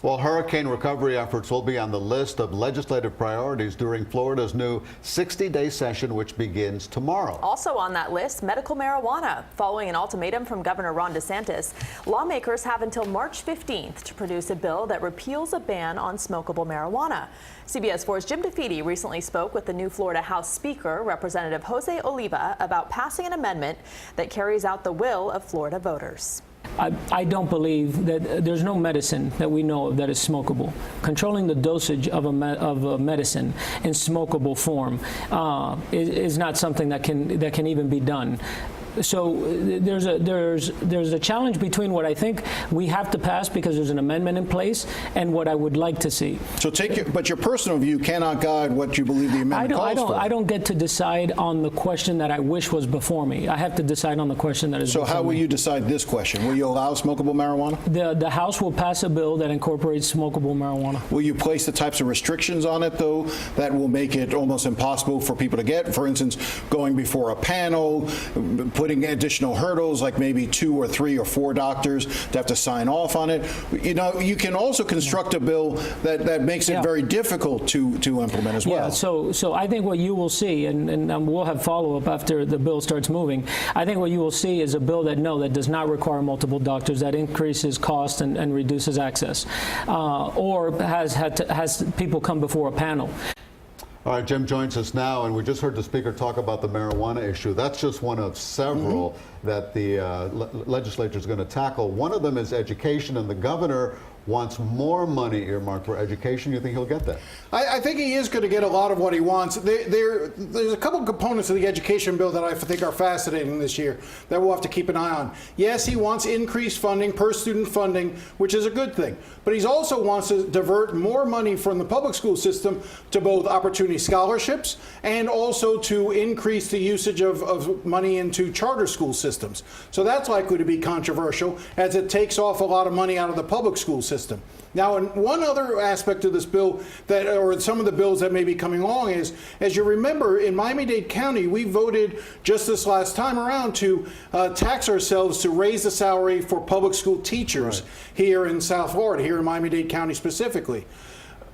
Well, hurricane recovery efforts will be on the list of legislative priorities during Florida's new 60-day session, which begins tomorrow. Also on that list, medical marijuana. Following an ultimatum from Governor Ron DeSantis, lawmakers have until March 15th to produce a bill that repeals a ban on smokable marijuana. CBS 4's Jim DeFede recently spoke with the new Florida House Speaker, Representative Jose Oliva, about passing an amendment that carries out the will of Florida voters. I don't believe that there's no medicine that we know of that is smokable. Controlling the dosage of a medicine in smokable form is not something that can even be done. So there's a challenge between what I think we have to pass because there's an amendment in place and what I would like to see. So but your personal view cannot guide what you believe the amendment calls for. I don't get to decide on the question that I wish was before me. I have to decide on the question that is before me. So how will you decide this question? Will you allow smokable marijuana? The House will pass a bill that incorporates smokable marijuana. Will you place the types of restrictions on it, though, that will make it almost impossible for people to get? For instance, going before a panel, putting additional hurdles like maybe 2 or 3 or 4 doctors to have to sign off on it. You know, you can also construct a bill that makes it very difficult to implement as well. Yeah, so I think what you will see, and we'll have follow-up after the bill starts moving, I think what you will see is a bill that does not require multiple doctors, that increases cost and reduces access, or has people come before a panel. All right, Jim joins us now, and we just heard the Speaker talk about the marijuana issue. That's just one of several that the legislature is going to tackle. One of them is education, and the governor wants more money earmarked for education. You think he'll get that? I think he is going to get a lot of what he wants. There's a couple components of the education bill that I think are fascinating this year that we'll have to keep an eye on. Yes, he wants increased funding, per student funding, which is a good thing. But he also wants to divert more money from the public school system to both opportunity scholarships and also to increase the usage of money into charter school systems. So that's likely to be controversial as it takes off a lot of money out of the public school system. Now, one other aspect of this bill or some of the bills that may be coming along is, as you remember, in Miami-Dade County, we voted just this last time around to tax ourselves to raise the salary for public school teachers here in South Florida, here in Miami-Dade County specifically.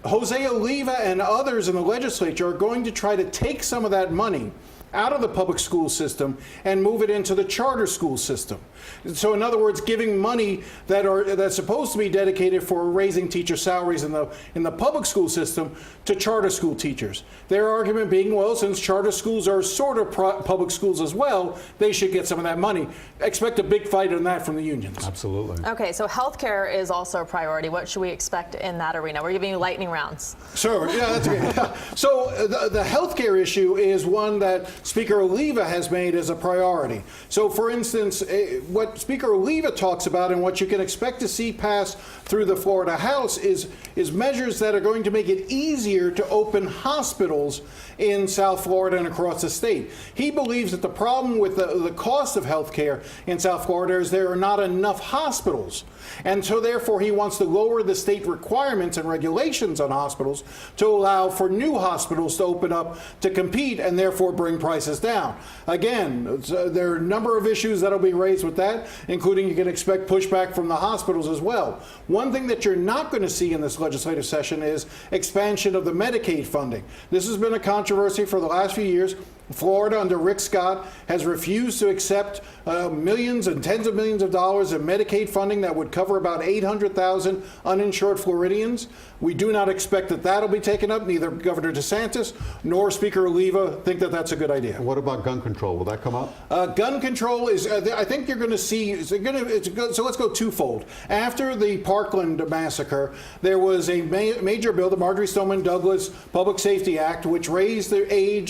Jose Oliva and others in the legislature are going to try to take some of that money out of the public school system and move it into the charter school system. So in other words, giving money that's supposed to be dedicated for raising teacher salaries in the public school system to charter school teachers. Their argument being, well, since charter schools are sort of public schools as well, they should get some of that money. Expect a big fight on that from the unions. Absolutely. Okay, so healthcare is also a priority. What should we expect in that arena? We're giving you lightning rounds. Sure, yeah, that's okay. So the healthcare issue is one that Speaker Oliva has made as a priority. So for instance, what Speaker Oliva talks about and what you can expect to see pass through the Florida House is measures that are going to make it easier to open hospitals in South Florida and across the state. He believes that the problem with the cost of health care in South Florida is there are not enough hospitals. And so therefore he wants to lower the state requirements and regulations on hospitals to allow for new hospitals to open up to compete and therefore bring prices down. Again, there are a number of issues that will be raised with that, including you can expect pushback from the hospitals as well. One thing that you're not going to see in this legislative session is expansion of the Medicaid funding. This has been a controversy for the last few years. Florida, under Rick Scott, has refused to accept millions and tens of millions of dollars in Medicaid funding that would cover about 800,000 uninsured Floridians. We do not expect that that'll be taken up. Neither Governor DeSantis nor Speaker Oliva think that that's a good idea. What about gun control? Will that come up? Gun control is, I think you're going to see, so let's go twofold. After the Parkland massacre, there was a major bill, the Marjorie Stoneman Douglas Public Safety Act, which raised the age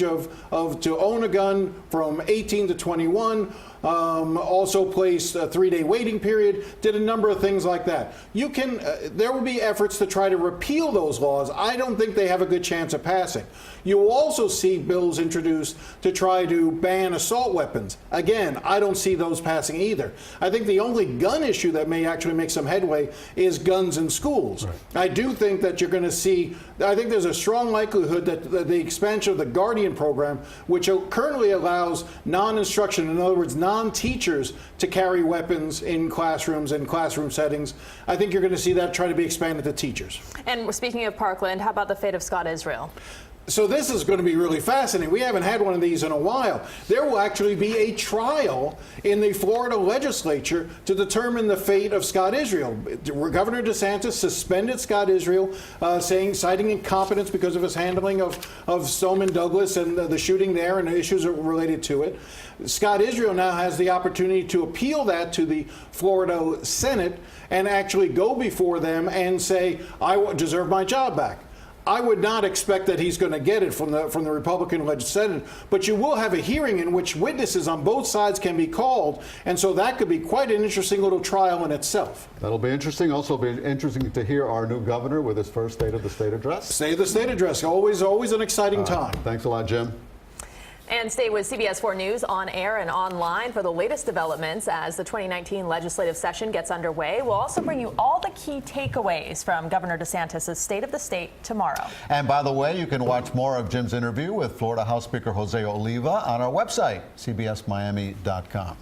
to own a gun from 18 to 21. Also placed a 3-day waiting period, did a number of things like that. There will be efforts to try to repeal those laws. I don't think they have a good chance of passing. You will also see bills introduced to try to ban assault weapons. Again, I don't see those passing either. I think the only gun issue that may actually make some headway is guns in schools. Right. I do think that you're going to see, I think there's a strong likelihood that the expansion of the Guardian program, which currently allows non-instruction, in other words, non-teachers to carry weapons in classrooms and classroom settings. I think you're going to see that try to be expanded to teachers. And speaking of Parkland, how about the fate of Scott Israel? So this is going to be really fascinating. We haven't had one of these in a while. There will actually be a trial in the Florida legislature to determine the fate of Scott Israel. Governor DeSantis suspended Scott Israel, citing incompetence because of his handling of Stoneman Douglas and the shooting there and the issues related to it. Scott Israel now has the opportunity to appeal that to the Florida Senate and actually go before them and say, I deserve my job back. I would not expect that he's going to get it from the Republican legislative, but you will have a hearing in which witnesses on both sides can be called, and so that could be quite an interesting little trial in itself. That'll be interesting. Also be interesting to hear our new governor with his first State of the State address. State of the State address, always an exciting time. Thanks a lot, Jim. And stay with CBS 4 News on air and online for the latest developments as the 2019 legislative session gets underway. We'll also bring you all the key takeaways from Governor DeSantis' State of the State tomorrow. And by the way, you can watch more of Jim's interview with Florida House Speaker Jose Oliva on our website, cbsmiami.com.